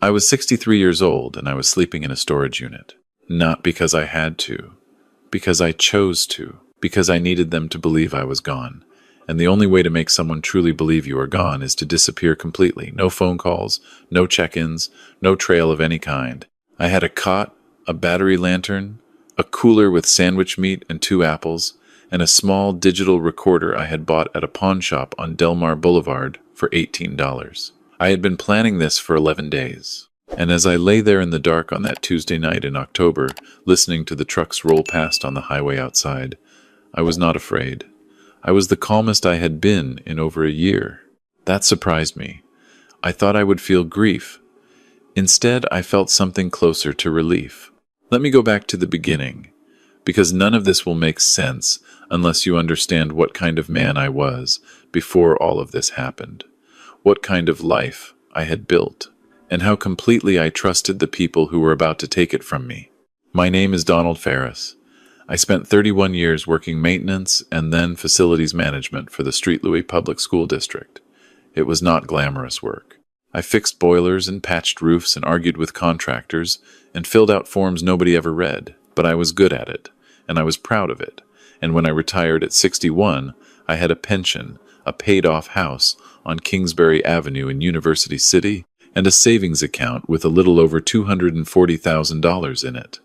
I was 63 years old and I was sleeping in a storage unit. Not because I had to, because I chose to, because I needed them to believe I was gone. And the only way to make someone truly believe you are gone is to disappear completely. No phone calls, no check-ins, no trail of any kind. I had a cot, a battery lantern, a cooler with sandwich meat and 2 apples, and a small digital recorder I had bought at a pawn shop on Delmar Boulevard for $18. I had been planning this for 11 days. And as I lay there in the dark on that Tuesday night in October, listening to the trucks roll past on the highway outside, I was not afraid. I was the calmest I had been in over a year. That surprised me. I thought I would feel grief. Instead, I felt something closer to relief. Let me go back to the beginning, because none of this will make sense unless you understand what kind of man I was before all of this happened, what kind of life I had built, and how completely I trusted the people who were about to take it from me. My name is Donald Ferris. I spent 31 years working maintenance and then facilities management for the Street Louis Public School District. It was not glamorous work. I fixed boilers and patched roofs and argued with contractors and filled out forms nobody ever read, but I was good at it, and I was proud of it. And when I retired at 61, I had a pension, a paid-off house on Kingsbury Avenue in University City, and a savings account with a little over $240,000 in it.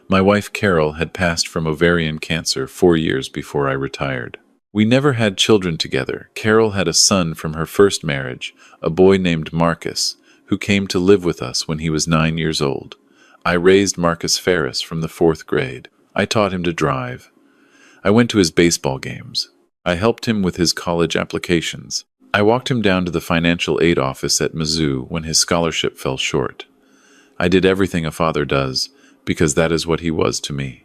My wife Carol had passed from ovarian cancer 4 years before I retired. We never had children together. Carol had a son from her first marriage, a boy named Marcus, who came to live with us when he was 9 years old. I raised Marcus Ferris from the 4th grade. I taught him to drive. I went to his baseball games. I helped him with his college applications. I walked him down to the financial aid office at Mizzou when his scholarship fell short. I did everything a father does, because that is what he was to me.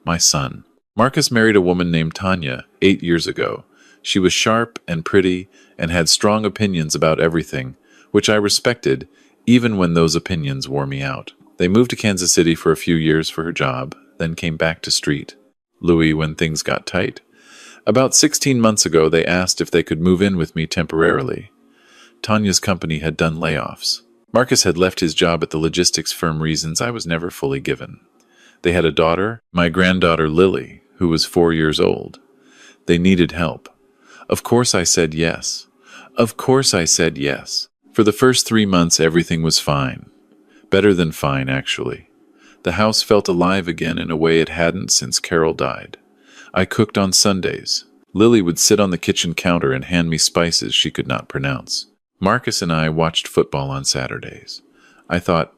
My son. Marcus married a woman named Tanya 8 years ago. She was sharp and pretty and had strong opinions about everything, which I respected, even when those opinions wore me out. They moved to Kansas City for a few years for her job, then came back to Street Louis when things got tight. About 16 months ago, they asked if they could move in with me temporarily. Tanya's company had done layoffs. Marcus had left his job at the logistics firm, reasons I was never fully given. They had a daughter, my granddaughter Lily, who was 4 years old. They needed help. Of course I said yes. Of course I said yes. For the first 3 months, everything was fine. Better than fine, actually. The house felt alive again in a way it hadn't since Carol died. I cooked on Sundays. Lily would sit on the kitchen counter and hand me spices she could not pronounce. Marcus and I watched football on Saturdays. I thought,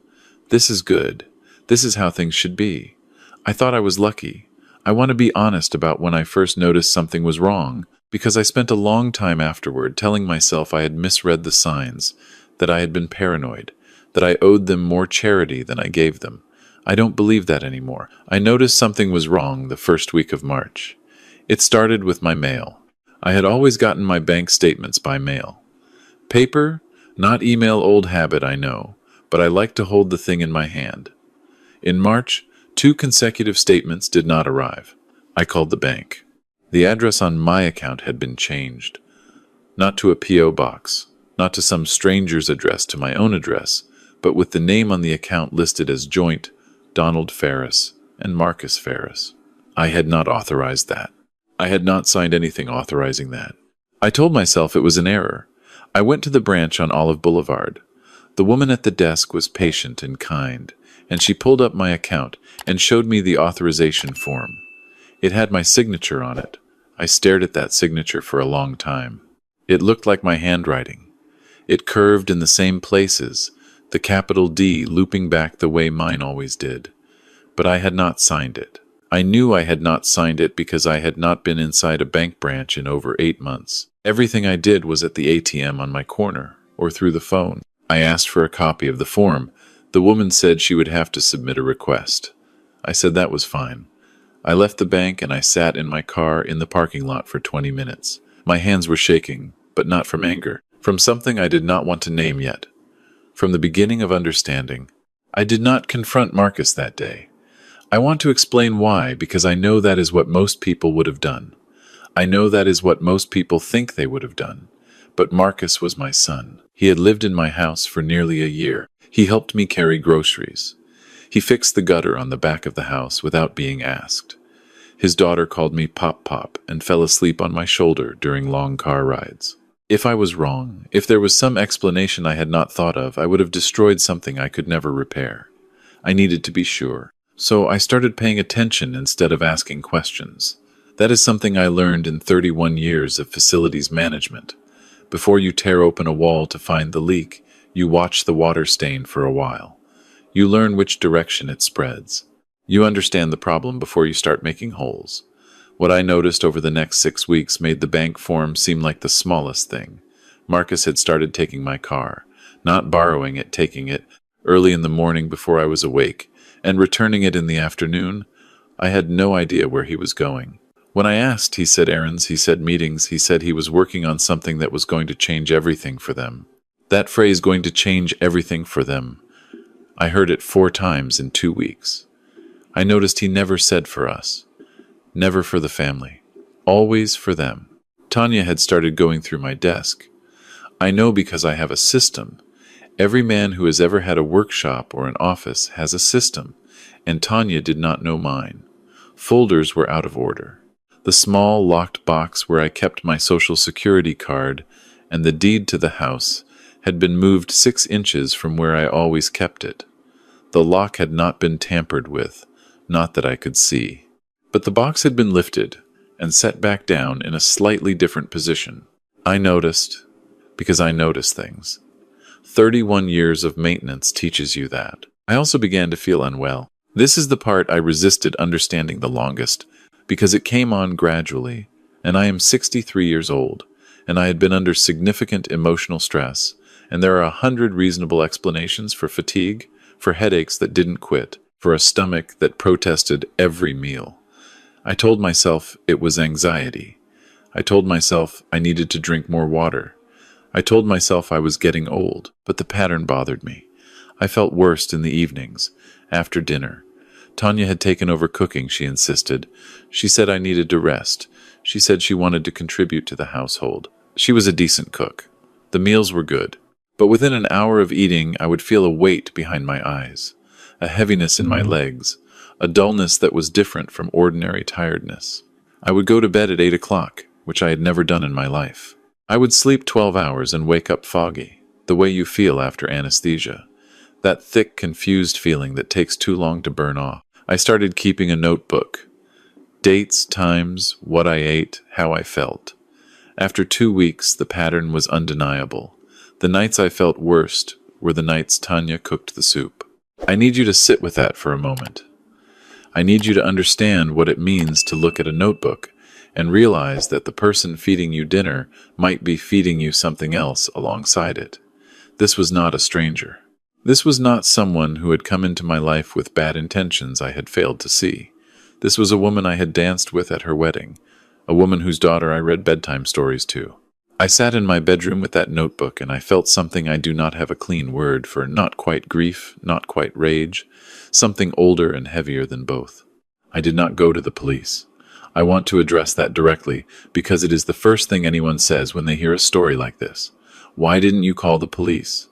this is good. This is how things should be. I thought I was lucky. I want to be honest about when I first noticed something was wrong, because I spent a long time afterward telling myself I had misread the signs, that I had been paranoid, that I owed them more charity than I gave them. I don't believe that anymore. I noticed something was wrong the first week of March. It started with my mail. I had always gotten my bank statements by mail. Paper, not email, old habit, I know, but I like to hold the thing in my hand. In March, 2 consecutive statements did not arrive. I called the bank. The address on my account had been changed. Not to a P.O. box, not to some stranger's address, to my own address, but with the name on the account listed as joint Donald Ferris and Marcus Ferris. I had not authorized that. I had not signed anything authorizing that. I told myself it was an error. I went to the branch on Olive Boulevard. The woman at the desk was patient and kind, and she pulled up my account and showed me the authorization form. It had my signature on it. I stared at that signature for a long time. It looked like my handwriting. It curved in the same places, the capital D looping back the way mine always did. But I had not signed it. I knew I had not signed it because I had not been inside a bank branch in over 8 months. Everything I did was at the ATM on my corner, or through the phone. I asked for a copy of the form. The woman said she would have to submit a request. I said that was fine. I left the bank and I sat in my car in the parking lot for 20 minutes. My hands were shaking, but not from anger, from something I did not want to name yet. From the beginning of understanding, I did not confront Marcus that day. I want to explain why, because I know that is what most people would have done. I know that is what most people think they would have done. But Marcus was my son. He had lived in my house for nearly a year. He helped me carry groceries. He fixed the gutter on the back of the house without being asked. His daughter called me Pop Pop and fell asleep on my shoulder during long car rides. If I was wrong, if there was some explanation I had not thought of, I would have destroyed something I could never repair. I needed to be sure. So I started paying attention instead of asking questions. That is something I learned in 31 years of facilities management. Before you tear open a wall to find the leak, you watch the water stain for a while. You learn which direction it spreads. You understand the problem before you start making holes. What I noticed over the next 6 weeks made the bank form seem like the smallest thing. Marcus had started taking my car, not borrowing it, taking it, early in the morning before I was awake, and returning it in the afternoon. I had no idea where he was going. When I asked, he said errands, he said meetings, he said he was working on something that was going to change everything for them. That phrase, going to change everything for them, I heard it 4 times in 2 weeks. I noticed he never said for us. Never for the family. Always for them. Tanya had started going through my desk. I know because I have a system. Every man who has ever had a workshop or an office has a system, and Tanya did not know mine. Folders were out of order. The small locked box where I kept my social security card and the deed to the house had been moved 6 inches from where I always kept it. The lock had not been tampered with, not that I could see. But the box had been lifted and set back down in a slightly different position. I noticed, because I notice things. 31 years of maintenance teaches you that. I also began to feel unwell. This is the part I resisted understanding the longest, because it came on gradually, and I am 63 years old, and I had been under significant emotional stress, and there are 100 reasonable explanations for fatigue, for headaches that didn't quit, for a stomach that protested every meal. I told myself it was anxiety. I told myself I needed to drink more water. I told myself I was getting old, but the pattern bothered me. I felt worst in the evenings, after dinner. Tanya had taken over cooking, she insisted. She said I needed to rest. She said she wanted to contribute to the household. She was a decent cook. The meals were good. But within an hour of eating, I would feel a weight behind my eyes, a heaviness in my legs, a dullness that was different from ordinary tiredness. I would go to bed at 8 o'clock, which I had never done in my life. I would sleep 12 hours and wake up foggy, the way you feel after anesthesia. That thick, confused feeling that takes too long to burn off. I started keeping a notebook. Dates, times, what I ate, how I felt. After 2 weeks, the pattern was undeniable. The nights I felt worst were the nights Tanya cooked the soup. I need you to sit with that for a moment. I need you to understand what it means to look at a notebook and realize that the person feeding you dinner might be feeding you something else alongside it. This was not a stranger. This was not someone who had come into my life with bad intentions I had failed to see. This was a woman I had danced with at her wedding, a woman whose daughter I read bedtime stories to. I sat in my bedroom with that notebook, and I felt something I do not have a clean word for, not quite grief, not quite rage, something older and heavier than both. I did not go to the police. I want to address that directly, because it is the first thing anyone says when they hear a story like this. Why didn't you call the police?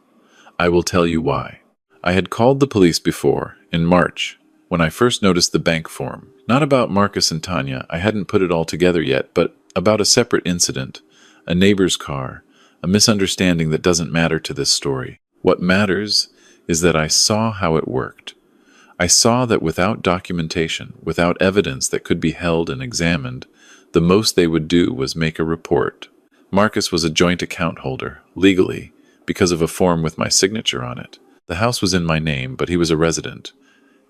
I will tell you why. I had called the police before, in March, when I first noticed the bank form. Not about Marcus and Tanya, I hadn't put it all together yet, but about a separate incident, a neighbor's car, a misunderstanding that doesn't matter to this story. What matters is that I saw how it worked. I saw that without documentation, without evidence that could be held and examined, the most they would do was make a report. Marcus was a joint account holder, legally, because of a form with my signature on it. The house was in my name, but he was a resident.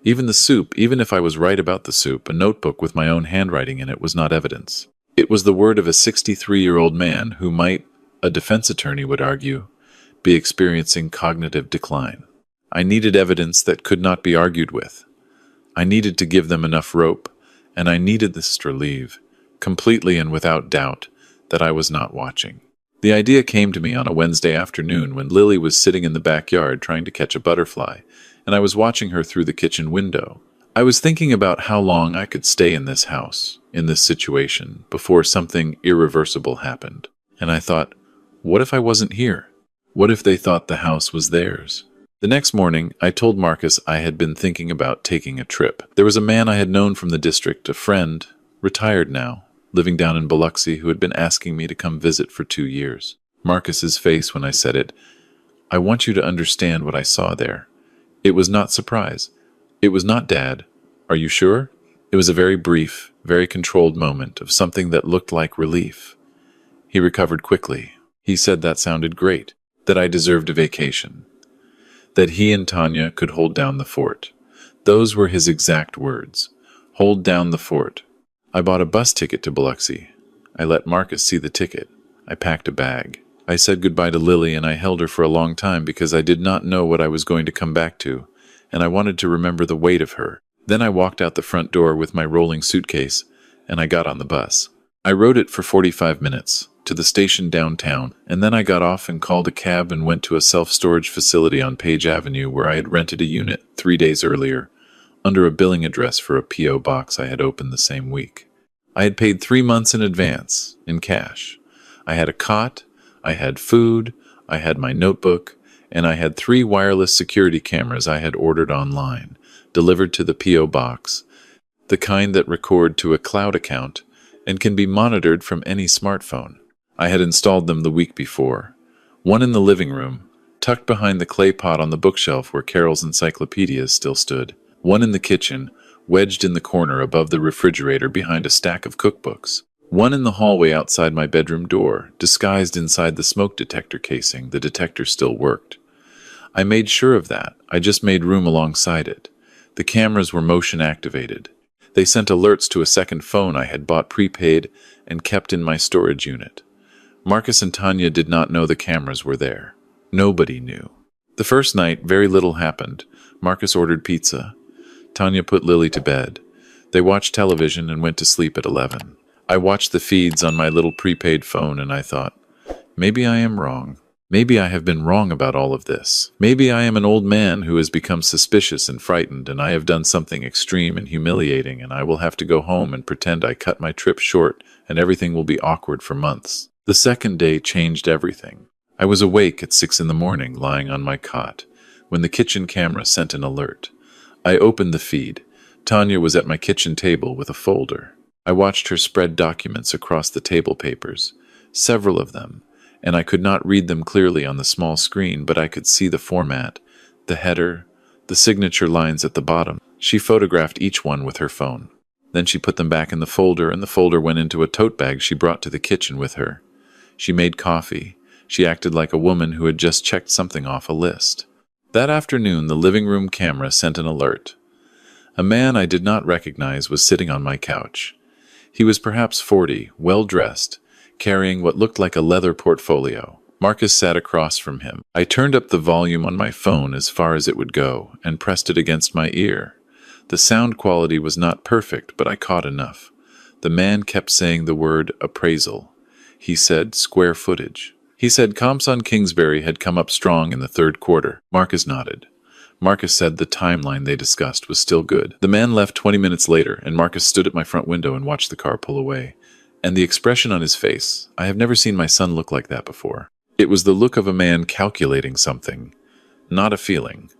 Even the soup, even if I was right about the soup, a notebook with my own handwriting in it was not evidence. It was the word of a 63-year-old man who might, a defense attorney would argue, be experiencing cognitive decline. I needed evidence that could not be argued with. I needed to give them enough rope, and I needed the sister leave, completely and without doubt, that I was not watching. The idea came to me on a Wednesday afternoon when Lily was sitting in the backyard trying to catch a butterfly, and I was watching her through the kitchen window. I was thinking about how long I could stay in this house, in this situation, before something irreversible happened. And I thought, what if I wasn't here? What if they thought the house was theirs? The next morning, I told Marcus I had been thinking about taking a trip. There was a man I had known from the district, a friend, retired now, living down in Biloxi, who had been asking me to come visit for 2 years. Marcus's face when I said it, I want you to understand what I saw there. It was not surprise. It was not Dad. Are you sure? It was a very brief, very controlled moment of something that looked like relief. He recovered quickly. He said that sounded great, that I deserved a vacation, that he and Tanya could hold down the fort. Those were his exact words. Hold down the fort. I bought a bus ticket to Biloxi. I let Marcus see the ticket. I packed a bag. I said goodbye to Lily, and I held her for a long time because I did not know what I was going to come back to, and I wanted to remember the weight of her. Then I walked out the front door with my rolling suitcase, and I got on the bus. I rode it for 45 minutes, to the station downtown, and then I got off and called a cab and went to a self-storage facility on Page Avenue where I had rented a unit 3 days earlier, under a billing address for a P.O. box I had opened the same week. I had paid 3 months in advance, in cash. I had a cot, I had food, I had my notebook, and I had 3 wireless security cameras I had ordered online, delivered to the P.O. box, the kind that record to a cloud account and can be monitored from any smartphone. I had installed them the week before. One in the living room, tucked behind the clay pot on the bookshelf where Carol's encyclopedias still stood. One in the kitchen, wedged in the corner above the refrigerator behind a stack of cookbooks. One in the hallway outside my bedroom door, disguised inside the smoke detector casing. The detector still worked. I made sure of that. I just made room alongside it. The cameras were motion activated. They sent alerts to a second phone I had bought prepaid and kept in my storage unit. Marcus and Tanya did not know the cameras were there. Nobody knew. The first night, very little happened. Marcus ordered pizza. Tanya put Lily to bed. They watched television and went to sleep at 11. I watched the feeds on my little prepaid phone and I thought, maybe I am wrong. Maybe I have been wrong about all of this. Maybe I am an old man who has become suspicious and frightened, and I have done something extreme and humiliating, and I will have to go home and pretend I cut my trip short, and everything will be awkward for months. The second day changed everything. I was awake at 6 in the morning, lying on my cot, when the kitchen camera sent an alert. I opened the feed. Tanya was at my kitchen table with a folder. I watched her spread documents across the table papers, several of them, and I could not read them clearly on the small screen, but I could see the format, the header, the signature lines at the bottom. She photographed each one with her phone. Then she put them back in the folder, and the folder went into a tote bag she brought to the kitchen with her. She made coffee. She acted like a woman who had just checked something off a list. That afternoon, the living room camera sent an alert. A man I did not recognize was sitting on my couch. He was perhaps 40, well-dressed, carrying what looked like a leather portfolio. Marcus sat across from him. I turned up the volume on my phone as far as it would go and pressed it against my ear. The sound quality was not perfect, but I caught enough. The man kept saying the word appraisal. He said square footage. He said comps on Kingsbury had come up strong in the third quarter. Marcus nodded. Marcus said the timeline they discussed was still good. The man left 20 minutes later, and Marcus stood at my front window and watched the car pull away. And the expression on his face, I have never seen my son look like that before. It was the look of a man calculating something. Not a feeling.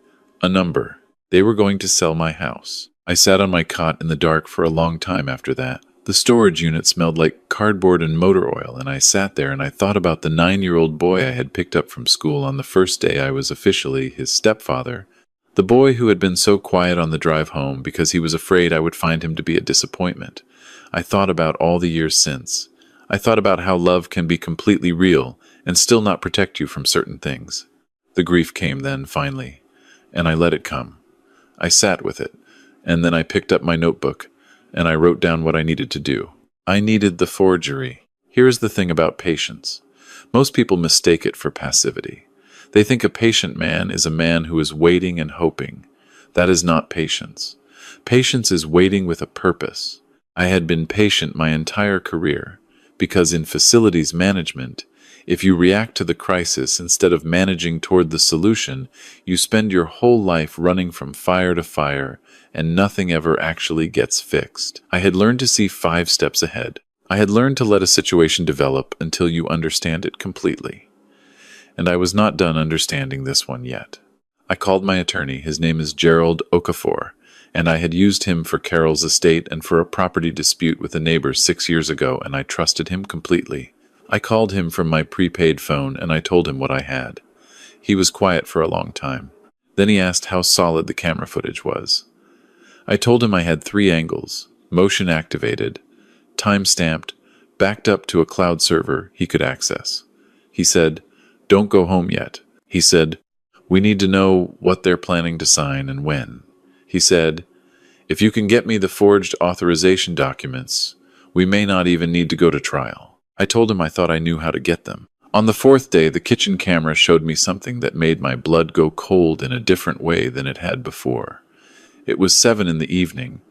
A number. They were going to sell my house. I sat on my cot in the dark for a long time after that. The storage unit smelled like cardboard and motor oil, and I sat there and I thought about the 9-year-old boy I had picked up from school on the first day I was officially his stepfather. The boy who had been so quiet on the drive home because he was afraid I would find him to be a disappointment. I thought about all the years since. I thought about how love can be completely real and still not protect you from certain things. The grief came then, finally, and I let it come. I sat with it, and then I picked up my notebook, and I wrote down what I needed to do. I needed the forgery. Here is the thing about patience. Most people mistake it for passivity. They think a patient man is a man who is waiting and hoping. That is not patience. Patience is waiting with a purpose. I had been patient my entire career, because in facilities management, if you react to the crisis instead of managing toward the solution, you spend your whole life running from fire to fire, and nothing ever actually gets fixed. I had learned to see 5 steps ahead. I had learned to let a situation develop until you understand it completely. And I was not done understanding this one yet. I called my attorney. His name is Gerald Okafor, and I had used him for Carol's estate and for a property dispute with a neighbor 6 years ago, and I trusted him completely. I called him from my prepaid phone, and I told him what I had. He was quiet for a long time. Then he asked how solid the camera footage was. I told him I had 3 angles, motion activated, time-stamped, backed up to a cloud server he could access. He said, "Don't go home yet." He said, "We need to know what they're planning to sign and when." He said, "If you can get me the forged authorization documents, we may not even need to go to trial." I told him I thought I knew how to get them. On the 4th day, the kitchen camera showed me something that made my blood go cold in a different way than it had before. It was 7 in the evening.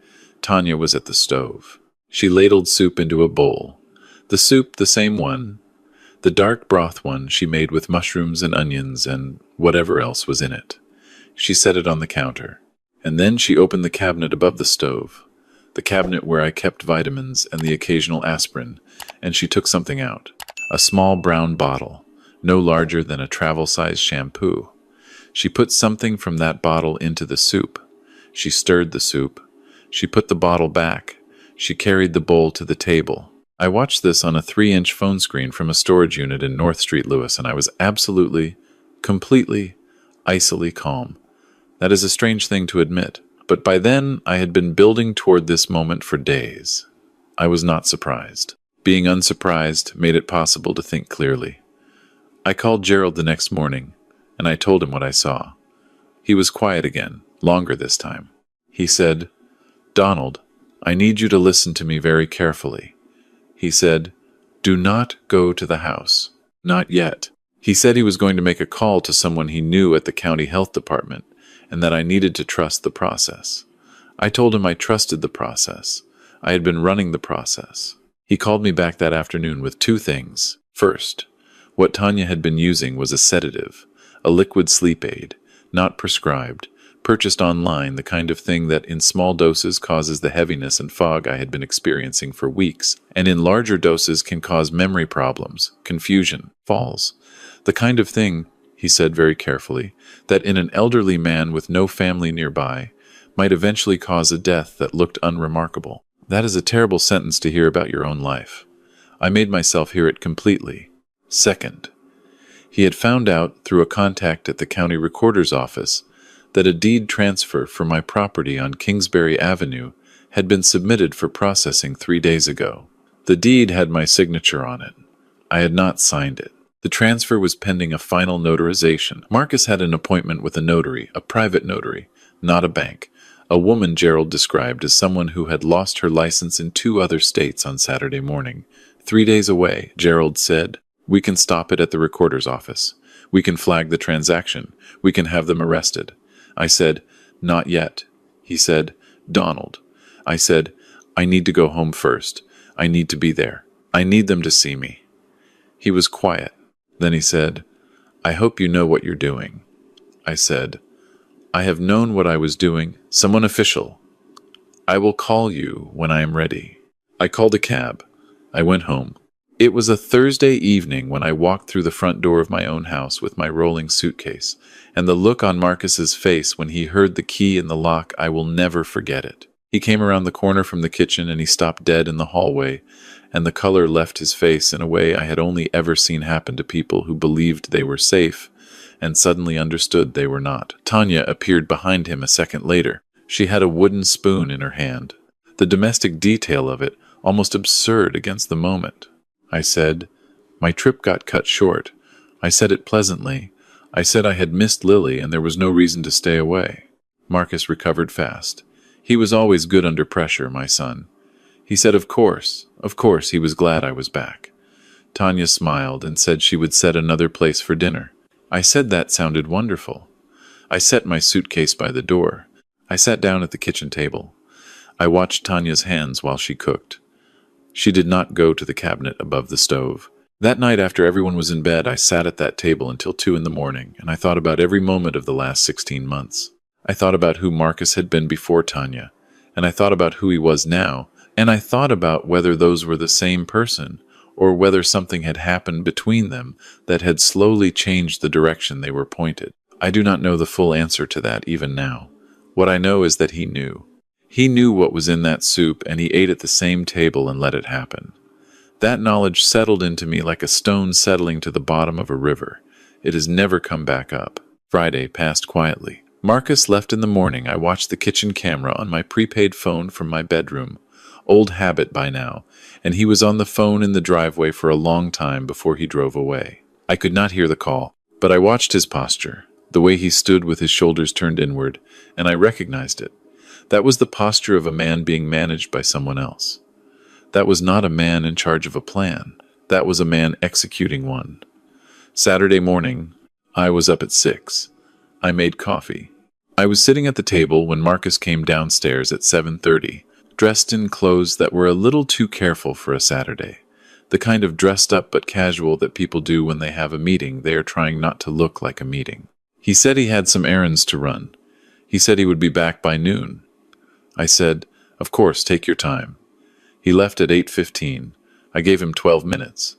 Tanya was at the stove. She ladled soup into a bowl. The soup, the same one, the dark broth one she made with mushrooms and onions and whatever else was in it. She set it on the counter. And then she opened the cabinet above the stove, the cabinet where I kept vitamins and the occasional aspirin, and she took something out. A small brown bottle, no larger than a travel-sized shampoo. She put something from that bottle into the soup. She stirred the soup. She put the bottle back. She carried the bowl to the table. I watched this on a 3-inch phone screen from a storage unit in North Street, Lewis, and I was absolutely, completely, icily calm. That is a strange thing to admit, but by then I had been building toward this moment for days. I was not surprised. Being unsurprised made it possible to think clearly. I called Gerald the next morning, and I told him what I saw. He was quiet again, longer this time. He said, "Donald, I need you to listen to me very carefully." He said, "Do not go to the house. Not yet." He said he was going to make a call to someone he knew at the county health department, and that I needed to trust the process. I told him I trusted the process. I had been running the process. He called me back that afternoon with 2 things. First, what Tanya had been using was a sedative, a liquid sleep aid, not prescribed, purchased online, the kind of thing that in small doses causes the heaviness and fog I had been experiencing for weeks, and in larger doses can cause memory problems, confusion, falls. The kind of thing, he said very carefully, that in an elderly man with no family nearby might eventually cause a death that looked unremarkable. That is a terrible sentence to hear about your own life. I made myself hear it completely. Second, he had found out through a contact at the county recorder's office that a deed transfer for my property on Kingsbury Avenue had been submitted for processing 3 days ago. The deed had my signature on it. I had not signed it. The transfer was pending a final notarization. Marcus had an appointment with a notary, a private notary, not a bank. A woman Gerald described as someone who had lost her license in 2 other states on Saturday morning. 3 days away, Gerald said. "We can stop it at the recorder's office. We can flag the transaction. We can have them arrested." I said, "Not yet." He said, "Donald." I said, "I need to go home first. I need to be there. I need them to see me." He was quiet. Then he said, "I hope you know what you're doing." I said, "I have known what I was doing. Someone official. I will call you when I am ready." I called a cab. I went home. It was a Thursday evening when I walked through the front door of my own house with my rolling suitcase, and the look on Marcus's face when he heard the key in the lock, I will never forget it. He came around the corner from the kitchen and he stopped dead in the hallway, and the color left his face in a way I had only ever seen happen to people who believed they were safe and suddenly understood they were not. Tanya appeared behind him a second later. She had a wooden spoon in her hand. The domestic detail of it, almost absurd against the moment. I said, "My trip got cut short." I said it pleasantly. I said I had missed Lily and there was no reason to stay away. Marcus recovered fast. He was always good under pressure, my son. He said of course he was glad I was back. Tanya smiled and said she would set another place for dinner. I said that sounded wonderful. I set my suitcase by the door. I sat down at the kitchen table. I watched Tanya's hands while she cooked. She did not go to the cabinet above the stove. That night after everyone was in bed, I sat at that table until 2 in the morning, and I thought about every moment of the last 16 months. I thought about who Marcus had been before Tanya, and I thought about who he was now, and I thought about whether those were the same person, or whether something had happened between them that had slowly changed the direction they were pointed. I do not know the full answer to that even now. What I know is that he knew. He knew what was in that soup, and he ate at the same table and let it happen. That knowledge settled into me like a stone settling to the bottom of a river. It has never come back up. Friday passed quietly. Marcus left in the morning. I watched the kitchen camera on my prepaid phone from my bedroom. Old habit by now, and he was on the phone in the driveway for a long time before he drove away. I could not hear the call, but I watched his posture, the way he stood with his shoulders turned inward, and I recognized it. That was the posture of a man being managed by someone else. That was not a man in charge of a plan. That was a man executing one. Saturday morning, I was up at 6. I made coffee. I was sitting at the table when Marcus came downstairs at 7:30, dressed in clothes that were a little too careful for a Saturday. The kind of dressed up but casual that people do when they have a meeting they are trying not to look like a meeting. He said he had some errands to run. He said he would be back by noon. I said, "Of course, take your time." He left at 8:15. I gave him 12 minutes.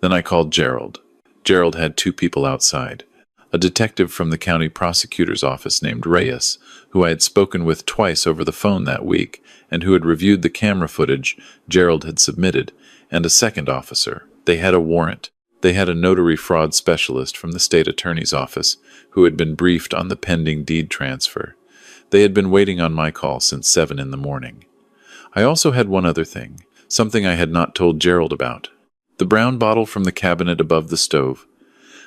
Then I called Gerald. Gerald had 2 people outside. A detective from the county prosecutor's office named Reyes, who I had spoken with twice over the phone that week, and who had reviewed the camera footage Gerald had submitted, and a second officer. They had a warrant. They had a notary fraud specialist from the state attorney's office, who had been briefed on the pending deed transfer. They had been waiting on my call since 7 in the morning. I also had one other thing, something I had not told Gerald about. The brown bottle from the cabinet above the stove.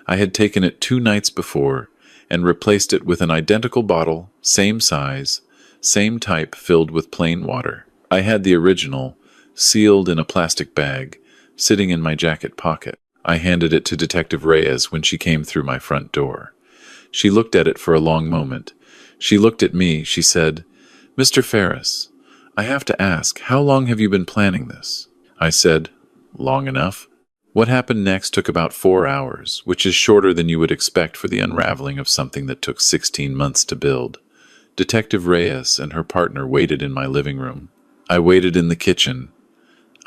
I had taken it 2 nights before and replaced it with an identical bottle, same size, same type, filled with plain water. I had the original, sealed in a plastic bag, sitting in my jacket pocket. I handed it to Detective Reyes when she came through my front door. She looked at it for a long moment. She looked at me. She said, "Mr. Ferris, I have to ask, how long have you been planning this?" I said, "Long enough." What happened next took about 4 hours, which is shorter than you would expect for the unraveling of something that took 16 months to build. Detective Reyes and her partner waited in my living room. I waited in the kitchen.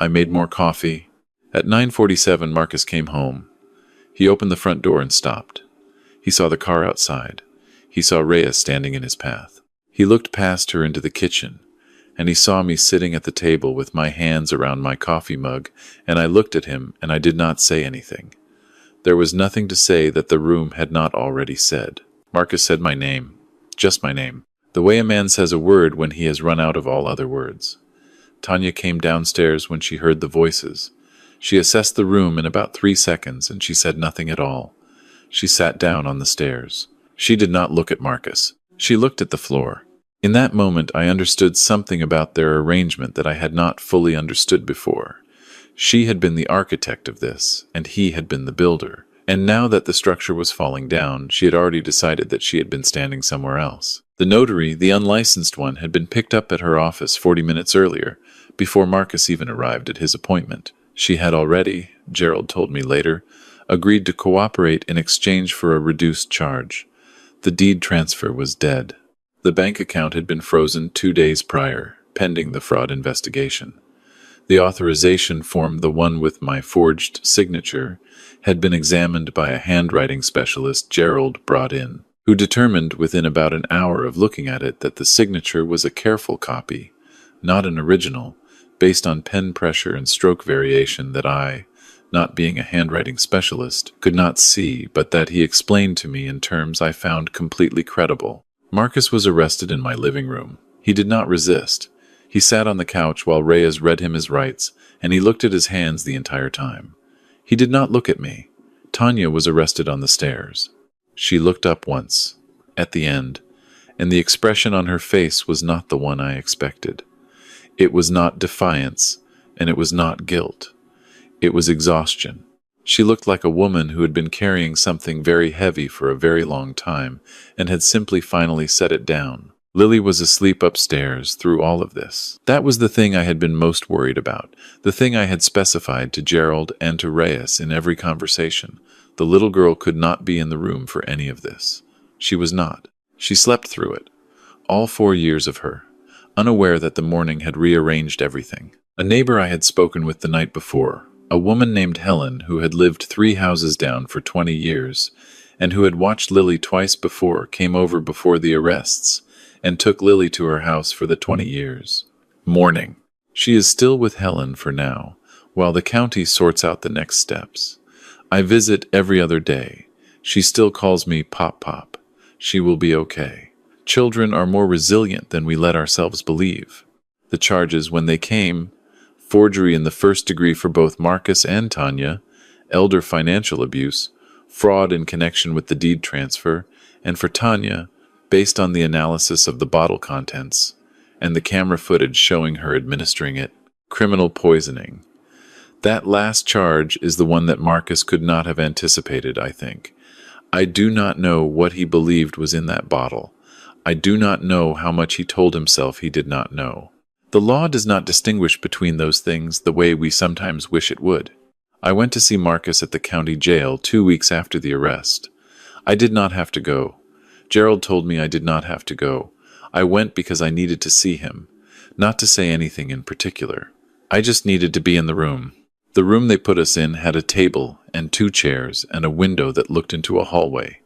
I made more coffee. At 9:47, Marcus came home. He opened the front door and stopped. He saw the car outside. He saw Reyes standing in his path. He looked past her into the kitchen, and he saw me sitting at the table with my hands around my coffee mug, and I looked at him, and I did not say anything. There was nothing to say that the room had not already said. Marcus said my name, just my name, the way a man says a word when he has run out of all other words. Tanya came downstairs when she heard the voices. She assessed the room in about 3 seconds, and she said nothing at all. She sat down on the stairs. She did not look at Marcus. She looked at the floor. In that moment, I understood something about their arrangement that I had not fully understood before. She had been the architect of this, and he had been the builder. And now that the structure was falling down, she had already decided that she had been standing somewhere else. The notary, the unlicensed one, had been picked up at her office 40 minutes earlier, before Marcus even arrived at his appointment. She had already, Gerald told me later, agreed to cooperate in exchange for a reduced charge. The deed transfer was dead. The bank account had been frozen 2 days prior, pending the fraud investigation. The authorization form, the one with my forged signature, had been examined by a handwriting specialist Gerald brought in, who determined within about an hour of looking at it that the signature was a careful copy, not an original, based on pen pressure and stroke variation that I, not being a handwriting specialist, could not see, but that he explained to me in terms I found completely credible. Marcus was arrested in my living room. He did not resist. He sat on the couch while Reyes read him his rights, and he looked at his hands the entire time. He did not look at me. Tanya was arrested on the stairs. She looked up once, at the end, and the expression on her face was not the one I expected. It was not defiance, and it was not guilt. It was exhaustion. She looked like a woman who had been carrying something very heavy for a very long time and had simply finally set it down. Lily was asleep upstairs through all of this. That was the thing I had been most worried about, the thing I had specified to Gerald and to Reyes in every conversation. The little girl could not be in the room for any of this. She was not. She slept through it. All 4 years of her, unaware that the morning had rearranged everything. A neighbor I had spoken with the night before, a woman named Helen who had lived 3 houses down for 20 years, and who had watched Lily twice before, came over before the arrests and took Lily to her house for the 20 years. Mourning. She is still with Helen for now, while the county sorts out the next steps. I visit every other day. She still calls me Pop Pop. She will be okay. Children are more resilient than we let ourselves believe. The charges, when they came, forgery in the first degree for both Marcus and Tanya, elder financial abuse, fraud in connection with the deed transfer, and for Tanya, based on the analysis of the bottle contents and the camera footage showing her administering it, criminal poisoning. That last charge is the one that Marcus could not have anticipated, I think. I do not know what he believed was in that bottle. I do not know how much he told himself he did not know. The law does not distinguish between those things the way we sometimes wish it would. I went to see Marcus at the county jail 2 weeks after the arrest. I did not have to go. Gerald told me I did not have to go. I went because I needed to see him, not to say anything in particular. I just needed to be in the room. The room they put us in had a table and 2 chairs and a window that looked into a hallway.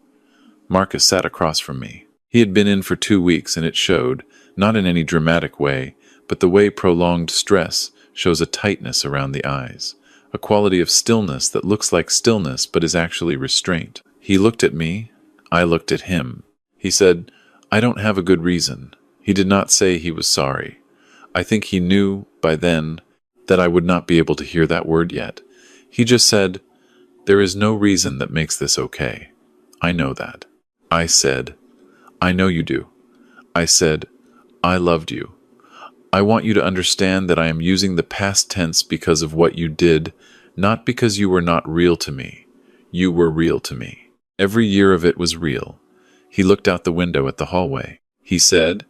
Marcus sat across from me. He had been in for 2 weeks, and it showed, not in any dramatic way, but the way prolonged stress shows a tightness around the eyes, a quality of stillness that looks like stillness but is actually restraint. He looked at me. I looked at him. He said, "I don't have a good reason." He did not say he was sorry. I think he knew by then that I would not be able to hear that word yet. He just said, "There is no reason that makes this okay. I know that." I said, "I know you do." I said, "I loved you. I want you to understand that I am using the past tense because of what you did, not because you were not real to me. You were real to me. Every year of it was real." He looked out the window at the hallway. He said,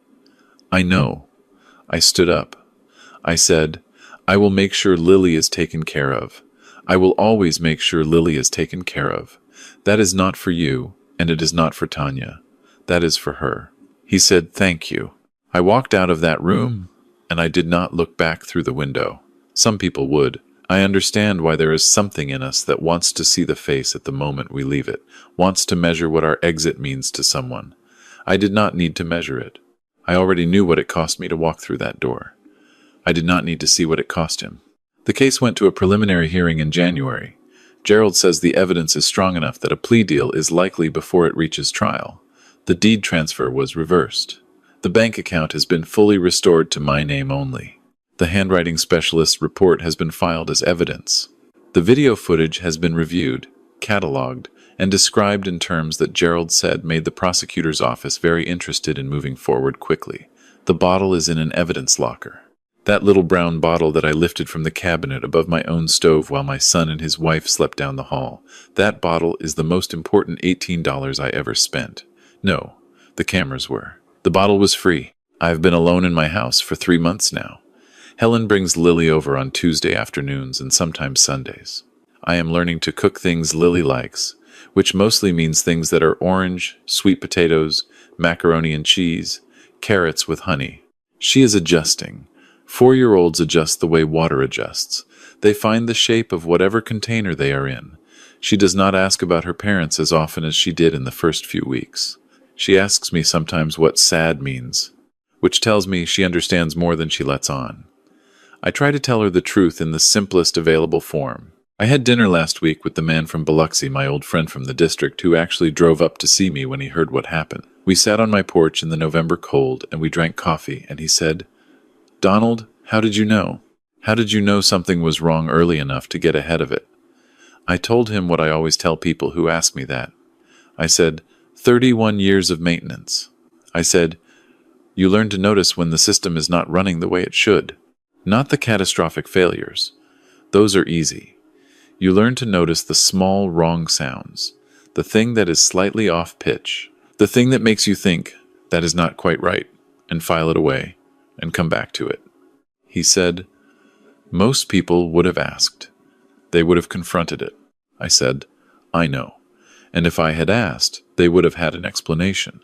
"I know." I stood up. I said, "I will make sure Lily is taken care of. I will always make sure Lily is taken care of. That is not for you, and it is not for Tanya. That is for her." He said, "Thank you." I walked out of that room, and I did not look back through the window. Some people would. I understand why there is something in us that wants to see the face at the moment we leave it, wants to measure what our exit means to someone. I did not need to measure it. I already knew what it cost me to walk through that door. I did not need to see what it cost him. The case went to a preliminary hearing in January. Gerald says the evidence is strong enough that a plea deal is likely before it reaches trial. The deed transfer was reversed. The bank account has been fully restored to my name only. The handwriting specialist's report has been filed as evidence. The video footage has been reviewed, cataloged, and described in terms that Gerald said made the prosecutor's office very interested in moving forward quickly. The bottle is in an evidence locker. That little brown bottle that I lifted from the cabinet above my own stove while my son and his wife slept down the hall. That bottle is the most important $18 I ever spent. No, the cameras were. The bottle was free. I've been alone in my house for 3 months now. Helen brings Lily over on Tuesday afternoons and sometimes Sundays. I am learning to cook things Lily likes, which mostly means things that are orange, sweet potatoes, macaroni and cheese, carrots with honey. She is adjusting. 4-year-olds adjust the way water adjusts. They find the shape of whatever container they are in. She does not ask about her parents as often as she did in the first few weeks. She asks me sometimes what sad means, which tells me she understands more than she lets on. I try to tell her the truth in the simplest available form. I had dinner last week with the man from Biloxi, my old friend from the district, who actually drove up to see me when he heard what happened. We sat on my porch in the November cold, and we drank coffee, and he said, "Donald, how did you know? How did you know something was wrong early enough to get ahead of it?" I told him what I always tell people who ask me that. I said, 31 years of maintenance. I said, you learn to notice when the system is not running the way it should. Not the catastrophic failures. Those are easy. You learn to notice the small wrong sounds, the thing that is slightly off pitch, the thing that makes you think that is not quite right, and file it away, and come back to it. He said, most people would have asked. They would have confronted it. I said, I know. And if I had asked, they would have had an explanation.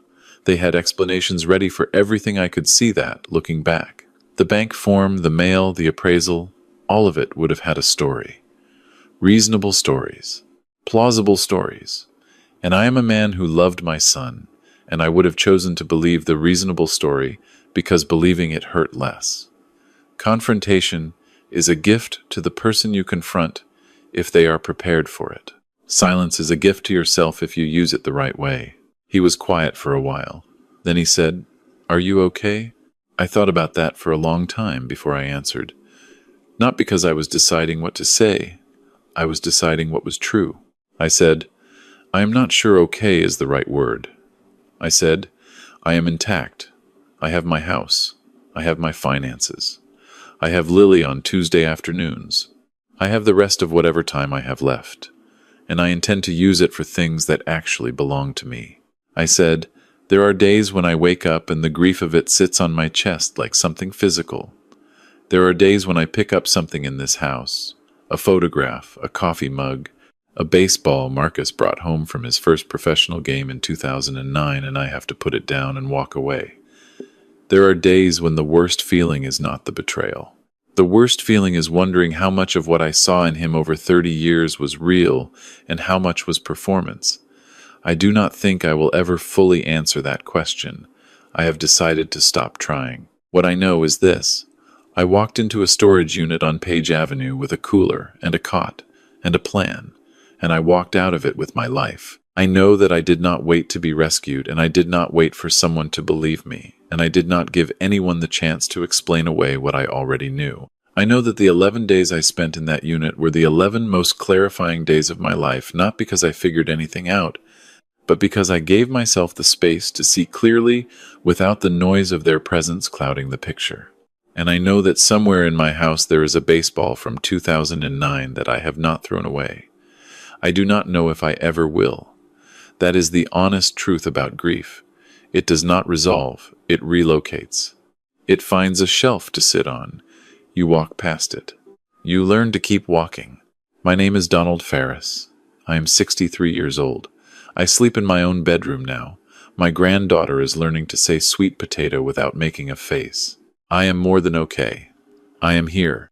They had explanations ready for everything. I could see that, looking back. The bank form, the mail, the appraisal, all of it would have had a story. Reasonable stories. Plausible stories. And I am a man who loved my son, and I would have chosen to believe the reasonable story because believing it hurt less. Confrontation is a gift to the person you confront if they are prepared for it. Silence is a gift to yourself if you use it the right way. He was quiet for a while. Then he said, "Are you okay?" I thought about that for a long time before I answered. Not because I was deciding what to say. I was deciding what was true. I said, "I am not sure okay is the right word." I said, "I am intact. I have my house. I have my finances. I have Lily on Tuesday afternoons. I have the rest of whatever time I have left. And I intend to use it for things that actually belong to me." I said, "There are days when I wake up and the grief of it sits on my chest like something physical. There are days when I pick up something in this house, a photograph, a coffee mug, a baseball Marcus brought home from his first professional game in 2009, and I have to put it down and walk away. There are days when the worst feeling is not the betrayal. The worst feeling is wondering how much of what I saw in him over 30 years was real and how much was performance. I do not think I will ever fully answer that question. I have decided to stop trying. What I know is this. I walked into a storage unit on Page Avenue with a cooler and a cot and a plan, and I walked out of it with my life. I know that I did not wait to be rescued, and I did not wait for someone to believe me, and I did not give anyone the chance to explain away what I already knew. I know that the 11 days I spent in that unit were the 11 most clarifying days of my life, not because I figured anything out, but because I gave myself the space to see clearly without the noise of their presence clouding the picture. And I know that somewhere in my house there is a baseball from 2009 that I have not thrown away. I do not know if I ever will. That is the honest truth about grief. It does not resolve, it relocates. It finds a shelf to sit on. You walk past it. You learn to keep walking. My name is Donald Ferris. I am 63 years old. I sleep in my own bedroom now. My granddaughter is learning to say sweet potato without making a face. I am more than okay. I am here,